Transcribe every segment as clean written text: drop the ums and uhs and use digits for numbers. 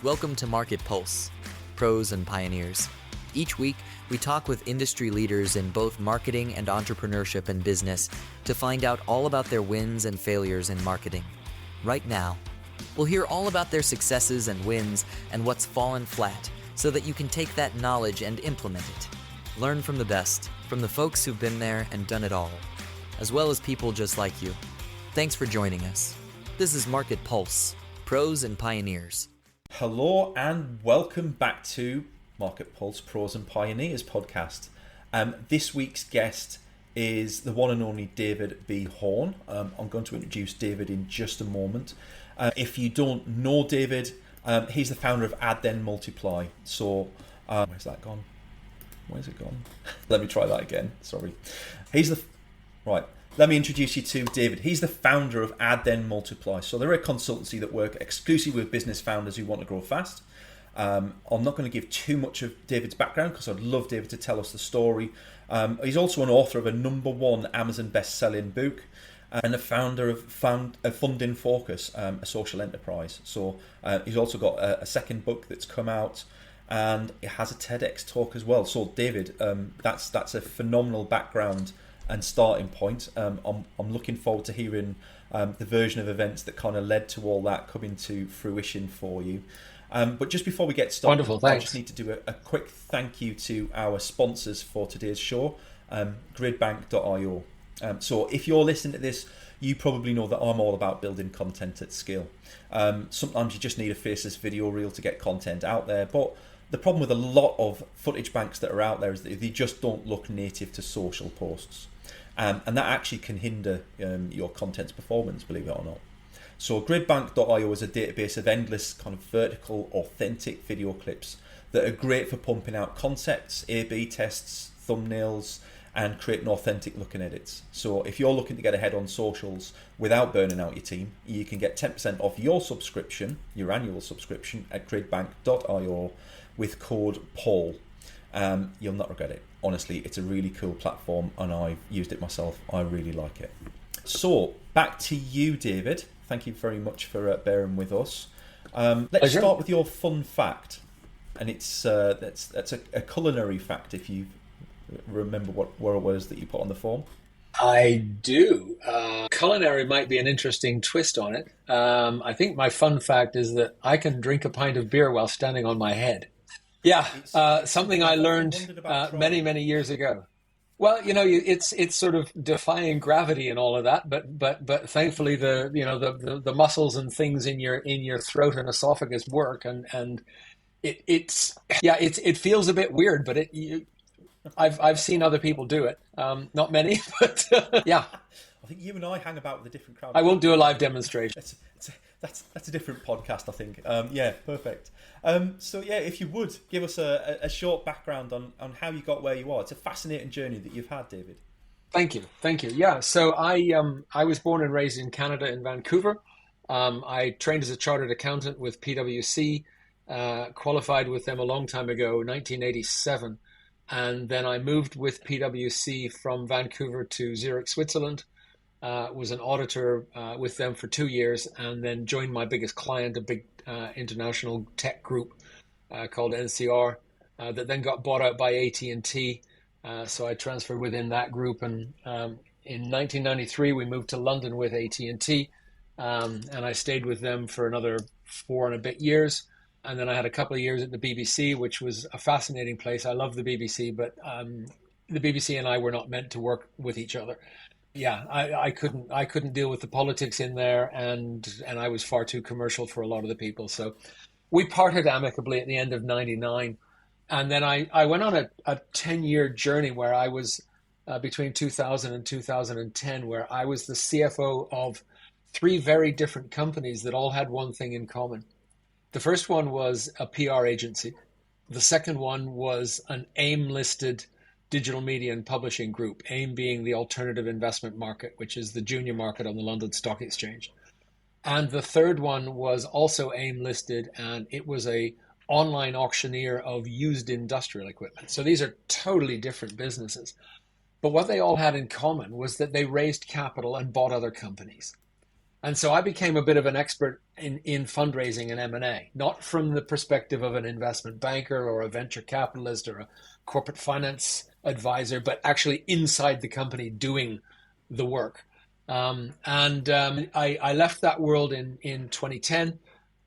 Welcome to MarketPulse, Pros and Pioneers. Each week, we talk with industry leaders in both marketing and entrepreneurship and business to find out all about their wins and failures in marketing. Right now, we'll hear all about their successes and wins and what's fallen flat so that you can take that knowledge and implement it. Learn from the best, from the folks who've been there and done it all, as well as people just like you. Thanks for joining us. This is MarketPulse, Pros and Pioneers. Hello and welcome back to MarketPulse Pros and Pioneers podcast. This week's guest is the one and only David B. Horne. I'm going to introduce David in just a moment. If you don't know David, he's the founder of Add Then Multiply. So, where's that gone? Where's it gone? Let me try that again. Sorry. Let me introduce you to David. He's the founder of Add Then Multiply. So they're a consultancy that work exclusively with business founders who want to grow fast. I'm not going to give too much of David's background because I'd love David to tell us the story. He's also an author of a #1 Amazon best-selling book and the founder of Funding Focus, a social enterprise. So he's also got a second book that's come out, and it has a TEDx talk as well. So David, that's a phenomenal background and starting point. I'm looking forward to hearing the version of events that kind of led to all that coming to fruition for you. But just before we get started, Wonderful, thanks. I just need to do a quick thank you to our sponsors for today's show, gridbank.io. So if you're listening to this, you probably know that I'm all about building content at scale. Sometimes you just need a faceless video reel to get content out there, but the problem with a lot of footage banks that are out there is that they just don't look native to social posts. And that actually can hinder your content's performance, believe it or not. So gridbank.io is a database of endless kind of vertical, authentic video clips that are great for pumping out concepts, A/B tests, thumbnails, and creating authentic looking edits. So if you're looking to get ahead on socials without burning out your team, you can get 10% off your subscription, your annual subscription at gridbank.io with code PAUL. You'll not regret it. Honestly, it's a really cool platform and I've used it myself. I really like it. So back to you, David. Thank you very much for bearing with us. Let's start with your fun fact. And that's a culinary fact, if you remember what it was that you put on the form. I do. Culinary might be an interesting twist on it. I think my fun fact is that I can drink a pint of beer while standing on my head. Yeah, something I learned many years ago. Well, it's sort of defying gravity and all of that, but thankfully the muscles and things in your throat and esophagus work, and it feels a bit weird, but I've seen other people do it. Not many, but yeah. I think you and I hang about with a different crowd. I won't do a live demonstration. That's a different podcast, I think. Yeah, perfect. So yeah, if you would give us a short background on how you got where you are. It's a fascinating journey that you've had, David. Thank you. Yeah, so I was born and raised in Canada in Vancouver. I trained as a chartered accountant with PwC, qualified with them a long time ago, 1987. And then I moved with PwC from Vancouver to Zurich, Switzerland. Was an auditor with them for 2 years, and then joined my biggest client, a big international tech group called NCR, that then got bought out by AT&T. So I transferred within that group, and in 1993 we moved to London with AT&T, and I stayed with them for another 4 and a bit years. And then I had a couple of years at the BBC, which was a fascinating place. I love the BBC, but the BBC and I were not meant to work with each other. Yeah, I couldn't deal with the politics in there, and I was far too commercial for a lot of the people. So we parted amicably at the end of '99, and then I went on a 10-year journey where I was between 2000 and 2010, where I was the CFO of 3 very different companies that all had one thing in common. The first one was a PR agency. The second one was an AIM-listed digital media and publishing group, AIM being the alternative investment market, which is the junior market on the London Stock Exchange. And the third one was also AIM listed, and it was a online auctioneer of used industrial equipment. So these are totally different businesses. But what they all had in common was that they raised capital and bought other companies. And so I became a bit of an expert in fundraising and M&A, not from the perspective of an investment banker or a venture capitalist or a corporate finance advisor, but actually inside the company doing the work. I left that world in 2010.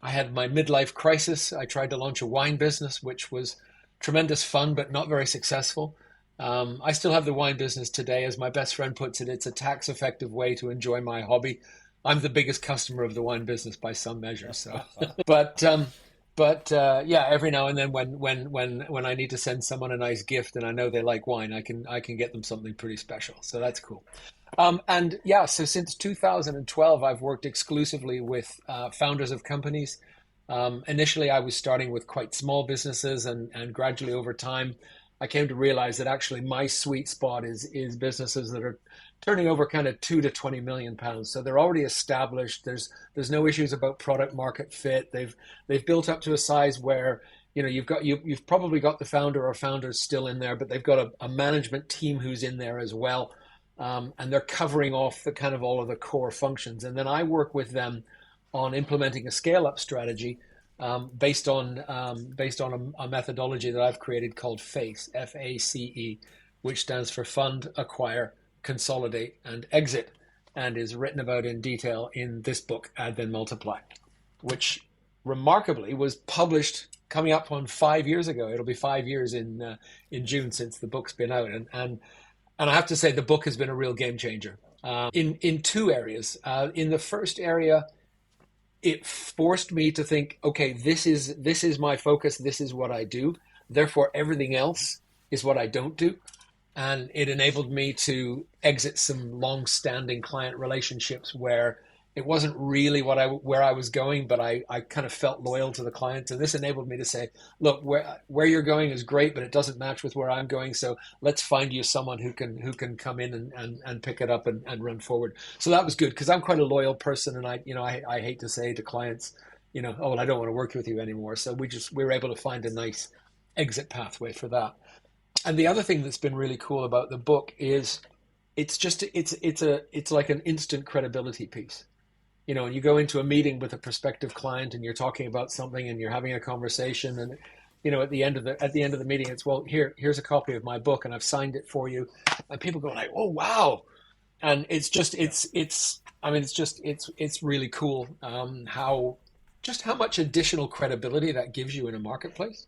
I had my midlife crisis. I tried to launch a wine business, which was tremendous fun, but not very successful. I still have the wine business today. As my best friend puts it, it's a tax effective way to enjoy my hobby. I'm the biggest customer of the wine business by some measure. So, yeah, every now and then when I need to send someone a nice gift and I know they like wine, I can get them something pretty special. So that's cool. And yeah, so since 2012, I've worked exclusively with founders of companies. Initially, I was starting with quite small businesses, and gradually over time, I came to realize that actually my sweet spot is businesses that are turning over kind of 2 to 20 million pounds. So they're already established. There's no issues about product market fit. They've built up to a size where you've probably got the founder or founders still in there, but they've got a management team who's in there as well, and they're covering off the kind of all of the core functions. And then I work with them on implementing a scale-up strategy based on a methodology that I've created called FACE, FACE, which stands for Fund, Acquire, Consolidate, and Exit, and is written about in detail in this book, Add Then Multiply, which remarkably was published coming up on 5 years ago. It'll be 5 years in June since the book's been out, and I have to say the book has been a real game changer in two areas. In the first area, it forced me to think, okay, this is my focus. This is what I do. Therefore, everything else is what I don't do. And it enabled me to exit some long-standing client relationships where it wasn't really where I was going, but I kind of felt loyal to the clients. And this enabled me to say, look, where you're going is great, but it doesn't match with where I'm going. So let's find you someone who can come in and pick it up and run forward. So that was good because I'm quite a loyal person, and I hate to say to clients, oh, well, I don't want to work with you anymore. So we were able to find a nice exit pathway for that. And the other thing that's been really cool about the book is it's like an instant credibility piece. And you go into a meeting with a prospective client and you're talking about something and you're having a conversation, and at the end of the meeting, it's, well, here's a copy of my book and I've signed it for you, and people go like, oh wow. And it's really cool how much additional credibility that gives you in a marketplace.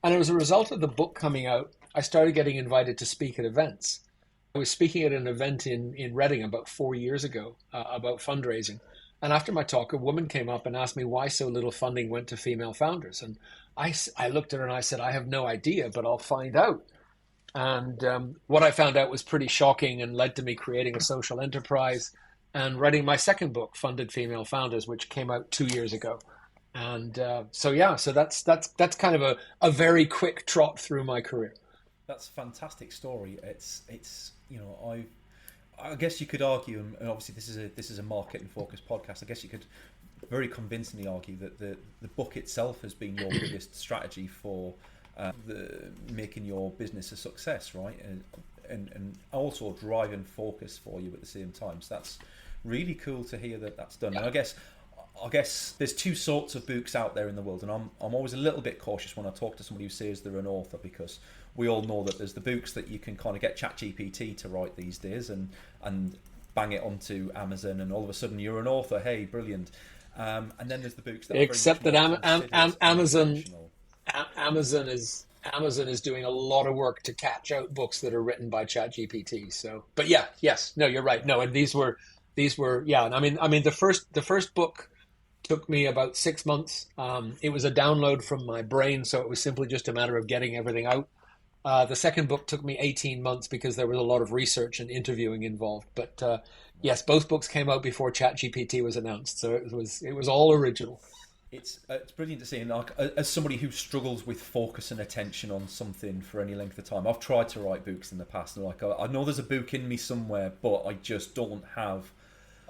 And as a result of the book coming out, I started getting invited to speak at events. I was speaking at an event in Reading about 4 years ago about fundraising. And after my talk, a woman came up and asked me why so little funding went to female founders. And I looked at her and I said, I have no idea, but I'll find out. And what I found out was pretty shocking and led to me creating a social enterprise and writing my second book, Funded Female Founders, which came out 2 years ago. And so that's kind of a very quick trot through my career. That's a fantastic story. It's I guess you could argue, and obviously this is a market and focused podcast. I guess you could very convincingly argue that the book itself has been your biggest strategy for making your business a success, right? And also a driving focus for you at the same time. So that's really cool to hear that that's done. Yeah. And I guess there's two sorts of books out there in the world, and I'm always a little bit cautious when I talk to somebody who says they're an author, because we all know that there's the books that you can kind of get ChatGPT to write these days and bang it onto Amazon, and all of a sudden you're an author. Hey, brilliant! And then there's the books that except that Amazon is doing a lot of work to catch out books that are written by ChatGPT. So, but you're right. No, and these were I mean the first book took me about 6 months. It was a download from my brain, so it was simply just a matter of getting everything out. The second book took me 18 months because there was a lot of research and interviewing involved. But yes, both books came out before ChatGPT was announced, so it was all original. It's brilliant to see, and like, as somebody who struggles with focus and attention on something for any length of time, I've tried to write books in the past, and like I know there's a book in me somewhere, but I just don't have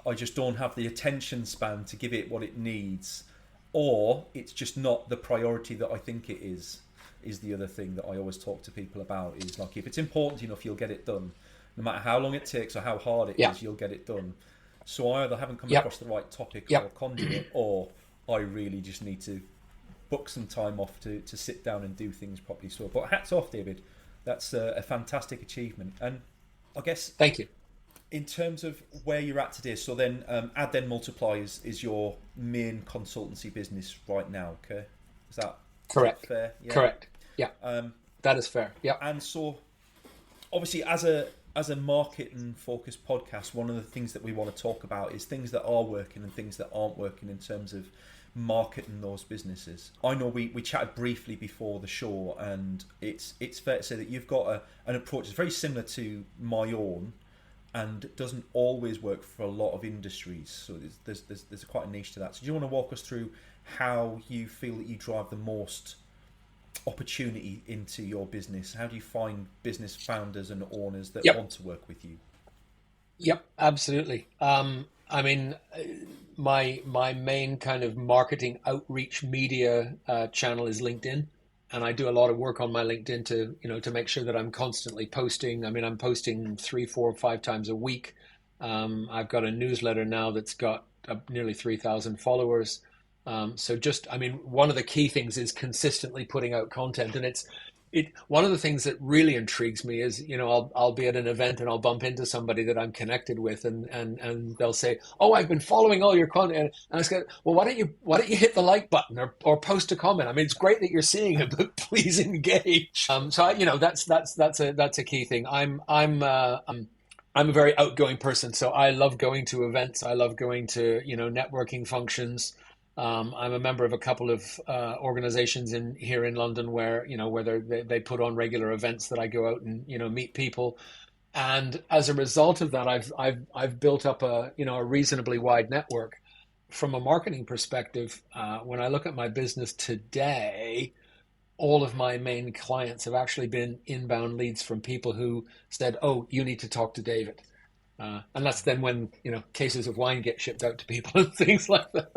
the attention span to give it what it needs, or it's just not the priority that I think it is the other thing that I always talk to people about. Is like, if it's important enough, you'll get it done. No matter how long it takes or how hard it is, you'll get it done. So I either haven't come Yep. across the right topic Yep. or conduit, or I really just need to book some time off to sit down and do things properly. So, but hats off, David. That's a fantastic achievement. And I guess Thank you. in terms of where you're at today, so then Add Then Multiply is your main consultancy business right now, okay? Is that Correct. fair? Yeah. Correct. Yeah. That is fair. Yeah. And so, obviously, as a market and focused podcast, one of the things that we want to talk about is things that are working and things that aren't working in terms of marketing those businesses. I know we chatted briefly before the show, and it's fair to say that you've got an approach that's very similar to my own, and it doesn't always work for a lot of industries. So there's quite a niche to that. So do you want to walk us through how you feel that you drive the most opportunity into your business? How do you find business founders and owners that want to work with you? Yep, absolutely. I mean, my main kind of marketing outreach media channel is LinkedIn, and I do a lot of work on my LinkedIn to make sure that I'm constantly posting. I mean, I'm posting 3, 4, 5 times a week. I've got a newsletter now that's got nearly 3,000 followers. So one of the key things is consistently putting out content, and one of the things that really intrigues me is, I'll be at an event and I'll bump into somebody that I'm connected with, and they'll say, "Oh, I've been following all your content." And I say, "Well, why don't you hit the like button or post a comment? I mean, it's great that you're seeing it, but please engage." That's a key thing. I'm a very outgoing person, so I love going to events. I love going to networking functions. I'm a member of a couple of organizations here in London where they put on regular events that I go out and meet people, and as a result of that, I've built up a reasonably wide network. From a marketing perspective, when I look at my business today, all of my main clients have actually been inbound leads from people who said, "Oh, you need to talk to David." And that's then when cases of wine get shipped out to people and things like that.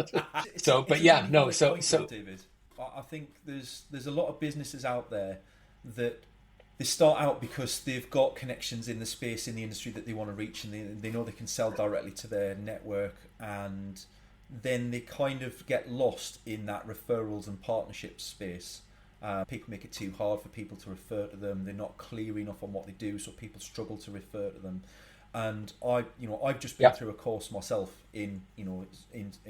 David, I think there's a lot of businesses out there that they start out because they've got connections in the space, in the industry that they want to reach, and they know they can sell directly to their network, and then they kind of get lost in that referrals and partnerships space. People make it too hard for people to refer to them. They're not clear enough on what they do, so people struggle to refer to them. And I've just been through a course myself in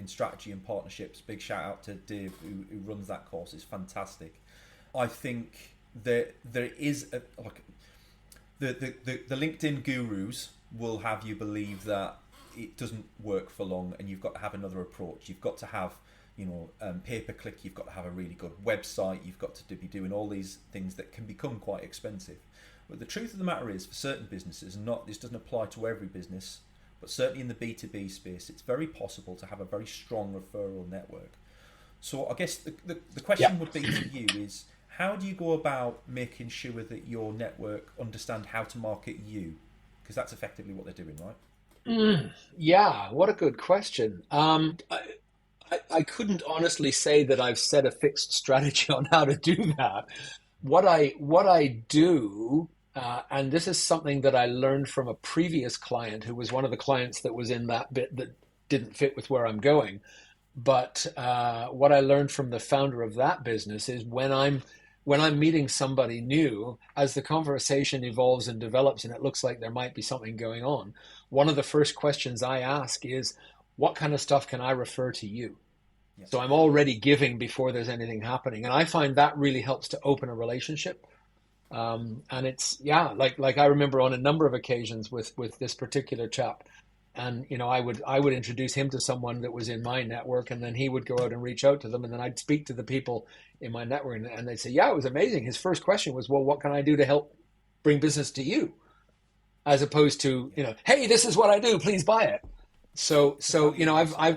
strategy and partnerships. Big shout out to Dave who runs that course. It's fantastic. I think there is the LinkedIn gurus will have you believe that it doesn't work for long, and you've got to have another approach. You've got to have pay-per-click. You've got to have a really good website. You've got to be doing all these things that can become quite expensive. But the truth of the matter is, for certain businesses, this doesn't apply to every business, but certainly in the B2B space, it's very possible to have a very strong referral network. So I guess the question would be to you is, how do you go about making sure that your network understand how to market you? Because that's effectively what they're doing, right? Yeah, what a good question. I couldn't honestly say that I've set a fixed strategy on how to do that. What I do, and this is something that I learned from a previous client who was one of the clients that was in that bit that didn't fit with where I'm going. But what I learned from the founder of that business is when I'm meeting somebody new, as the conversation evolves and develops and it looks like there might be something going on, one of the first questions I ask is, what kind of stuff can I refer to you? Yes. So I'm already giving before there's anything happening. And I find that really helps to open a relationship. And it's, like I remember on a number of occasions with this particular chap, and I would introduce him to someone that was in my network, and then he would go out and reach out to them, and then I'd speak to the people in my network, and they'd say, "Yeah, it was amazing." His first question was, "Well, what can I do to help bring business to you?" As opposed to, "Hey, this is what I do, please buy it." So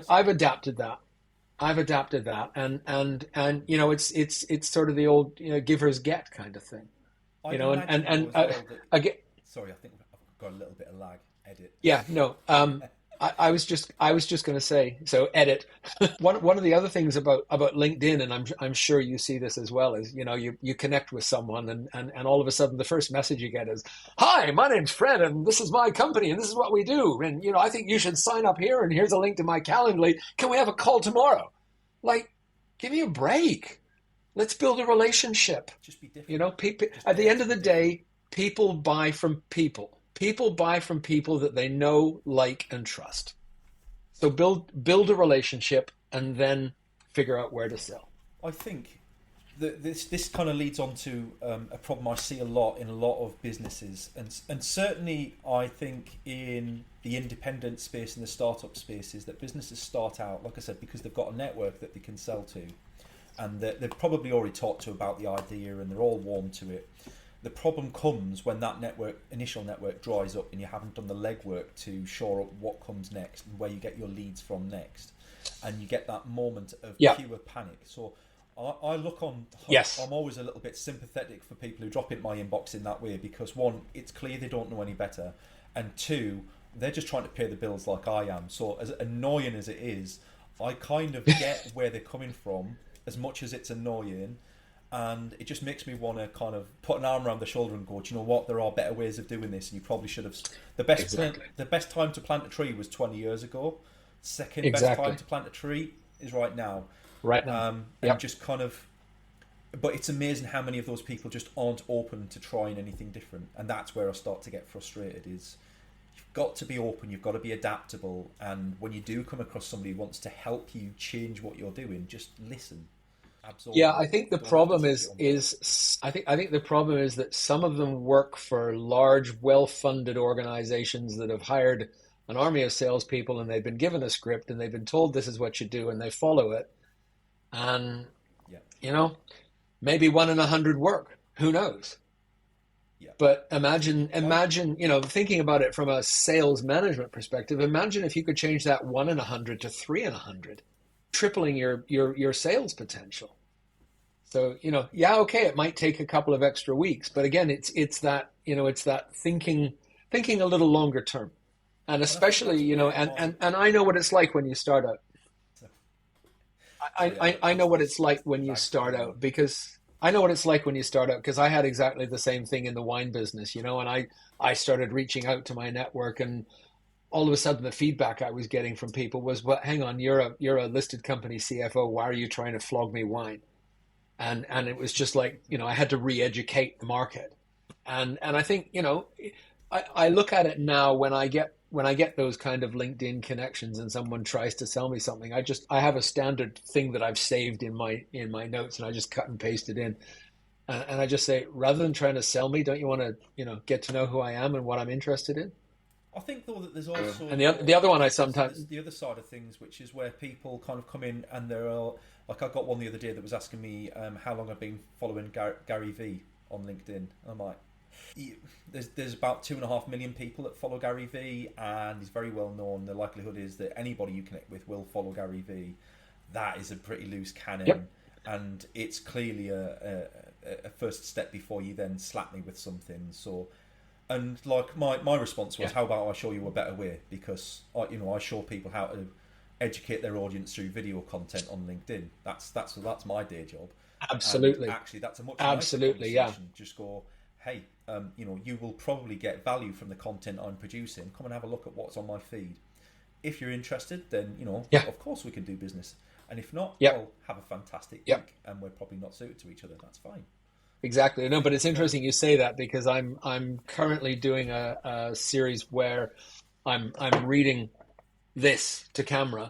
I've adapted that. And it's sort of the old givers get kind of thing. Again, sorry, I think I've got a little bit of lag. Edit. Yeah, no. I was just going to say, so edit. One of the other things about LinkedIn, and I'm sure you see this as well, is, you connect with someone, and all of a sudden the first message you get is, "Hi, my name's Fred, and this is my company, and this is what we do, and I think you should sign up here, and here's a link to my Calendly. Can we have a call tomorrow?" Like, give me a break. Let's build a relationship. Just be different. People, at the end of the day, people buy from people. People buy from people that they know, like, and trust. So build a relationship and then figure out where to sell. I think that this kind of leads on to a problem I see a lot in a lot of businesses, and certainly I think in the independent space and the startup space, is that businesses start out, like I said, because they've got a network that they can sell to, and they've probably already talked to about the idea and they're all warm to it. The problem comes when that initial network dries up and you haven't done the legwork to shore up what comes next and where you get your leads from next, and you get that moment of pure panic. So I look on. Yes. I'm always a little bit sympathetic for people who drop into my inbox in that way, because one, it's clear they don't know any better, and two, they're just trying to pay the bills like I am. So as annoying as it is, I kind of get where they're coming from, as much as it's annoying. And it just makes me want to kind of put an arm around the shoulder and go, do you know what? There are better ways of doing this, and you probably should have. The best time to plant a tree was 20 years ago. Second best time to plant a tree is right now. Right now. And just kind of. But it's amazing how many of those people just aren't open to trying anything different, and that's where I start to get frustrated. Is you've got to be open, you've got to be adaptable, and when you do come across somebody who wants to help you change what you're doing, just listen. Absolutely. Yeah, I think the problem is I think the problem is that some of them work for large, well-funded organizations that have hired an army of salespeople, and they've been given a script and they've been told this is what you do, and they follow it. And maybe 1 in 100 work. Who knows? Yeah. But imagine, thinking about it from a sales management perspective. Imagine if you could change that 1 in 100 to 3 in 100, tripling your sales potential. So, it might take a couple of extra weeks, but again, it's that thinking a little longer term, and especially, and I know what it's like when you start out. I know what it's like when you start out, because I had exactly the same thing in the wine business, and I started reaching out to my network, and all of a sudden the feedback I was getting from people was, "Well, hang on, you're a listed company CFO. Why are you trying to flog me wine?" And it was just like, I had to re-educate the market. And I think, I look at it now when I get those kind of LinkedIn connections and someone tries to sell me something, I have a standard thing that I've saved in my notes, and I just cut and paste it in. And I just say, rather than trying to sell me, don't you want to, get to know who I am and what I'm interested in? I think, though, that there's also... And the other one I sometimes... The other side of things, which is where people kind of come in and they're all... Like, I got one the other day that was asking me how long I've been following Gary Vee on LinkedIn. And I'm like, there's about 2.5 million people that follow Gary Vee, and he's very well known. The likelihood is that anybody you connect with will follow Gary Vee. That is a pretty loose cannon. Yep. And it's clearly a first step before you then slap me with something. So... And like my response was, how about I show you a better way? Because I show people how to educate their audience through video content on LinkedIn. That's my day job. Absolutely. And actually, that's a much absolutely nicer conversation. Just go, hey, you will probably get value from the content I'm producing. Come and have a look at what's on my feed. If you're interested, then of course we can do business. And if not, well, have a fantastic week, and we're probably not suited to each other. That's fine. Exactly. No, but it's interesting you say that, because I'm currently doing a series where I'm reading this to camera.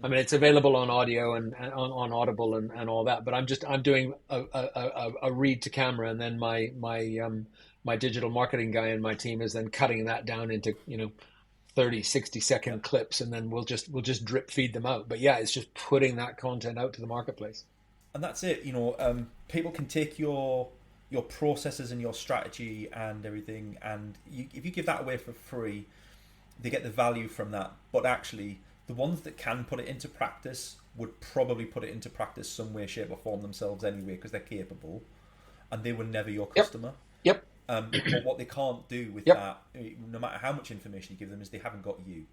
I mean, it's available on audio and on Audible and all that, but I'm doing a read to camera, and then my digital marketing guy in my team is then cutting that down into 30-60 second clips, and then we'll just drip feed them out. But yeah, it's just putting that content out to the marketplace. And that's it. People can take your processes and your strategy and everything, and if you give that away for free, they get the value from that. But actually, the ones that can put it into practice would probably put it into practice some way, shape, or form themselves anyway, because they're capable, and they were never your customer. Yep. But what they can't do with that, no matter how much information you give them, is they haven't got you.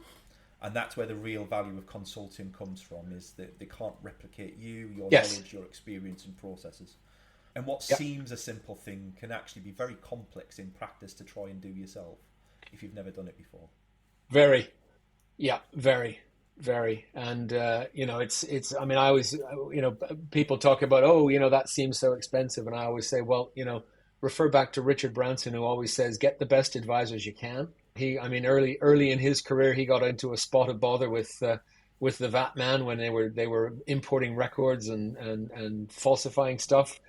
And that's where the real value of consulting comes from, is that they can't replicate you, your Yes. knowledge, your experience and processes. And what seems a simple thing can actually be very complex in practice to try and do yourself if you've never done it before. Very. Yeah, very, very. And, I mean, I always, people talk about, that seems so expensive. And I always say, well, refer back to Richard Branson, who always says, get the best advisors you can. Early in his career, he got into a spot of bother with the VAT man when they were importing records and falsifying stuff.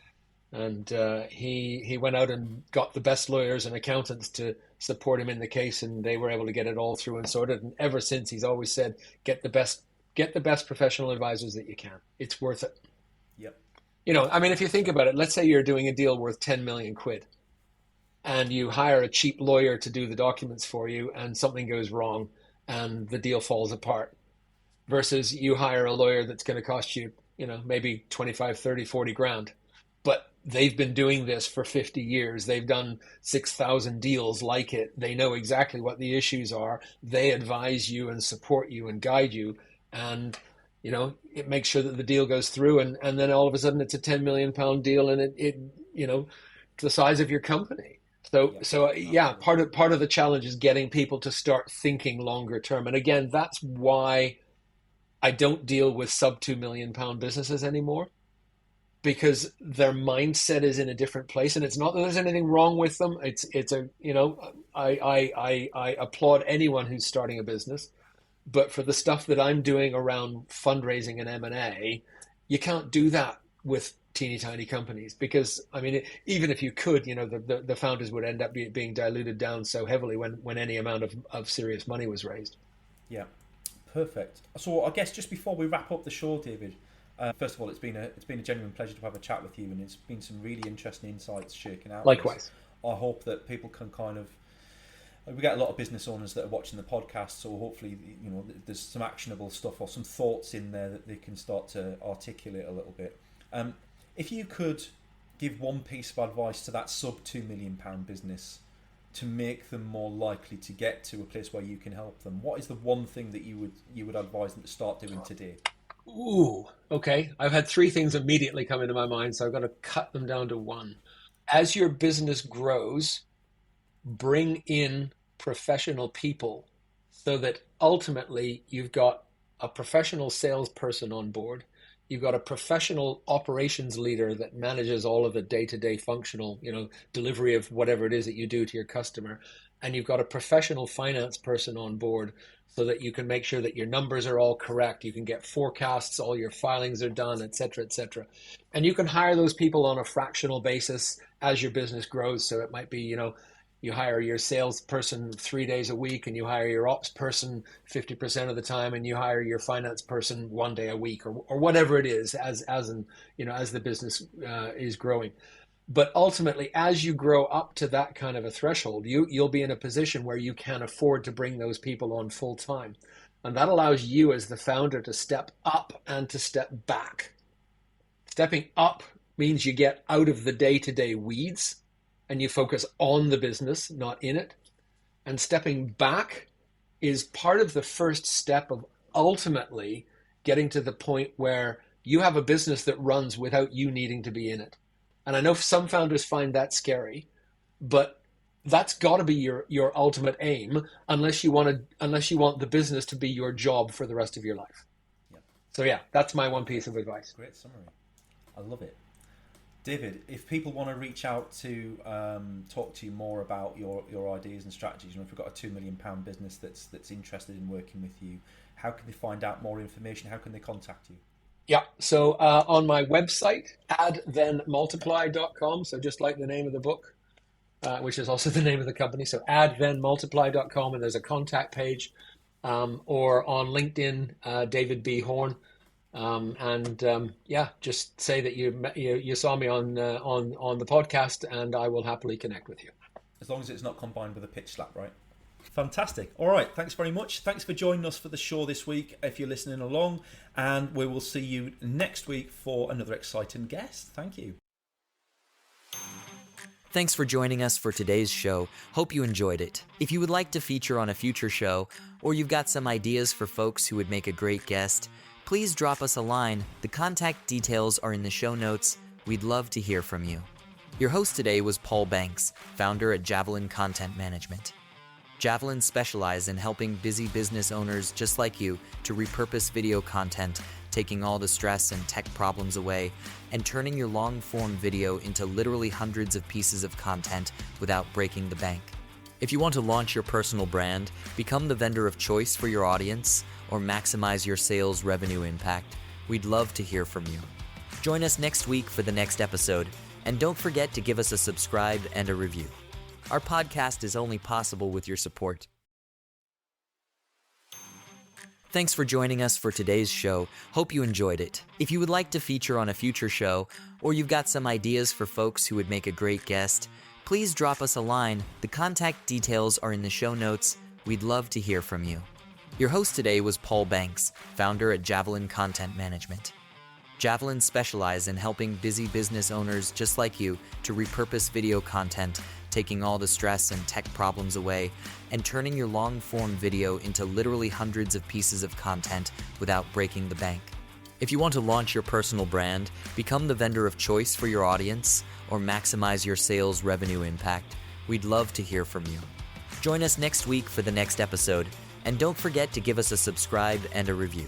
And he went out and got the best lawyers and accountants to support him in the case, and they were able to get it all through and sorted. And ever since, he's always said, get the best professional advisors that you can. It's worth it. Yep. I mean, if you think about it, let's say you're doing a deal worth 10 million quid, and you hire a cheap lawyer to do the documents for you, and something goes wrong, and the deal falls apart. Versus you hire a lawyer that's going to cost you, maybe 25, 30, 40 grand. But they've been doing this for 50 years. They've done 6,000 deals like it. They know exactly what the issues are. They advise you and support you and guide you. And, it makes sure that the deal goes through. And then all of a sudden it's a 10 million pound deal, and it's the size of your company. So part of the challenge is getting people to start thinking longer term. And again, that's why I don't deal with sub £2 million businesses anymore. Because their mindset is in a different place, and it's not that there's anything wrong with them. I applaud anyone who's starting a business, but for the stuff that I'm doing around fundraising and M&A, you can't do that with teeny tiny companies, because I mean, even if you could, the founders would end up being diluted down so heavily when any amount of serious money was raised. Yeah, perfect. So I guess just before we wrap up the show, David. First of all, it's been a genuine pleasure to have a chat with you, and it's been some really interesting insights shaken out. Likewise. I hope that people can we get a lot of business owners that are watching the podcast, so hopefully, there's some actionable stuff or some thoughts in there that they can start to articulate a little bit. If you could give one piece of advice to that sub £2 million business to make them more likely to get to a place where you can help them, what is the one thing that you would advise them to start doing today? Ooh, okay. I've had three things immediately come into my mind, so I've got to cut them down to one. As your business grows, bring in professional people so that ultimately you've got a professional salesperson on board. You've got a professional operations leader that manages all of the day-to-day functional, delivery of whatever it is that you do to your customer. And you've got a professional finance person on board so that you can make sure that your numbers are all correct. You can get forecasts, all your filings are done, et cetera, et cetera. And you can hire those people on a fractional basis as your business grows. So it might be, you hire your salesperson 3 days a week, and you hire your ops person 50% of the time, and you hire your finance person 1 day a week, or whatever it is as the business is growing. But ultimately, as you grow up to that kind of a threshold, you'll be in a position where you can afford to bring those people on full time. And that allows you as the founder to step up and to step back. Stepping up means you get out of the day-to-day weeds and you focus on the business, not in it. And stepping back is part of the first step of ultimately getting to the point where you have a business that runs without you needing to be in it. And I know some founders find that scary, but that's got to be your ultimate aim, unless you want the business to be your job for the rest of your life. Yeah. So yeah, that's my one piece of advice. Great summary. I love it. David, if people want to reach out to talk to you more about your ideas and strategies, if we've got a £2 million business that's interested in working with you, how can they find out more information? How can they contact you? Yeah, so on my website, addthenmultiply.com, so just like the name of the book, which is also the name of the company, so addthenmultiply.com, and there's a contact page, or on LinkedIn, David B. Horne, just say that you saw me on the podcast, and I will happily connect with you. As long as it's not combined with a pitch slap, right? Fantastic. All right. Thanks very much. Thanks for joining us for the show this week, if you're listening along. And we will see you next week for another exciting guest. Thank you. Thanks for joining us for today's show. Hope you enjoyed it. If you would like to feature on a future show, or you've got some ideas for folks who would make a great guest, please drop us a line. The contact details are in the show notes. We'd love to hear from you. Your host today was Paul Banks, founder at Javelin Content Management. Javelin specializes in helping busy business owners just like you to repurpose video content, taking all the stress and tech problems away, and turning your long-form video into literally hundreds of pieces of content without breaking the bank. If you want to launch your personal brand, become the vendor of choice for your audience, or maximize your sales revenue impact, we'd love to hear from you. Join us next week for the next episode, and don't forget to give us a subscribe and a review. Our podcast is only possible with your support. Thanks for joining us for today's show. Hope you enjoyed it. If you would like to feature on a future show, or you've got some ideas for folks who would make a great guest, please drop us a line. The contact details are in the show notes. We'd love to hear from you. Your host today was Paul Banks, founder at Javelin Content Management. Javelin specializes in helping busy business owners just like you to repurpose video content, taking all the stress and tech problems away, and turning your long-form video into literally hundreds of pieces of content without breaking the bank. If you want to launch your personal brand, become the vendor of choice for your audience, or maximize your sales revenue impact, we'd love to hear from you. Join us next week for the next episode, and don't forget to give us a subscribe and a review.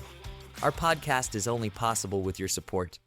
Our podcast is only possible with your support.